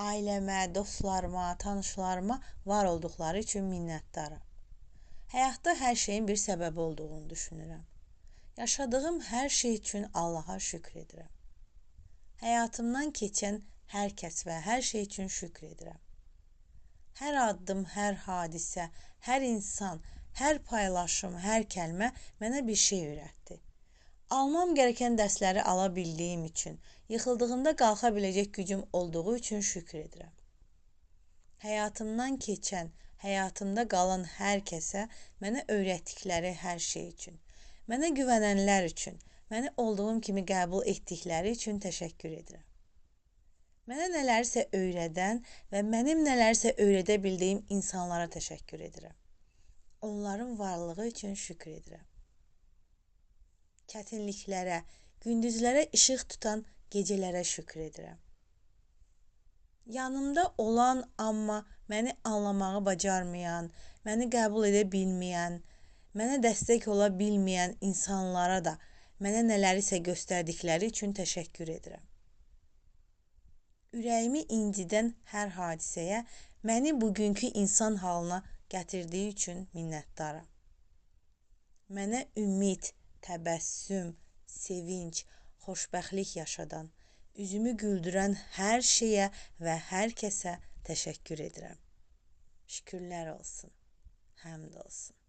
ailəmə, dostlarıma, tanışlarıma var olduqları üçün minnətdaram. Həyatda hər şeyin bir səbəbi olduğunu düşünürəm. Yaşadığım hər şey üçün Allaha şükr edirəm. Həyatımdan keçən hər kəs və hər şey üçün şükr edirəm. Hər addım, hər hadisə, hər insan, hər paylaşım, hər kəlmə mənə bir şey öyrətdi. Almam gereken dərsləri ala bildiyim üçün, yıxıldığımda qalxa biləcək gücüm olduğu üçün şükür edirəm. Həyatımdan keçən, həyatımda qalan hər kəsə mənə öyrətdikləri hər şey üçün, mənə güvənənlər üçün, məni olduğum kimi qəbul etdikləri üçün təşəkkür edirəm. Mənə nələrsə öyrədən və mənim nələrsə öyrədə bildiyim insanlara təşəkkür edirəm. Onların varlığı üçün şükür edirəm. Çətinliklərə, gündüzlərə işıq tutan gecələrə şükür edirəm. Yanımda olan, amma məni anlamağı bacarmayan, məni qəbul edə bilməyən, mənə dəstək ola bilməyən insanlara da mənə nələrisə göstərdikləri üçün təşəkkür edirəm. Ürəyimi incidən hər hadisəyə məni bugünkü insan halına gətirdiyi üçün minnətdaram. Mənə ümid, təbəssüm, sevinç, xoşbəxtlik yaşadan, üzümü güldürən hər şeyə və hər kəsə təşəkkür edirəm. Şükürlər olsun, həmd olsun.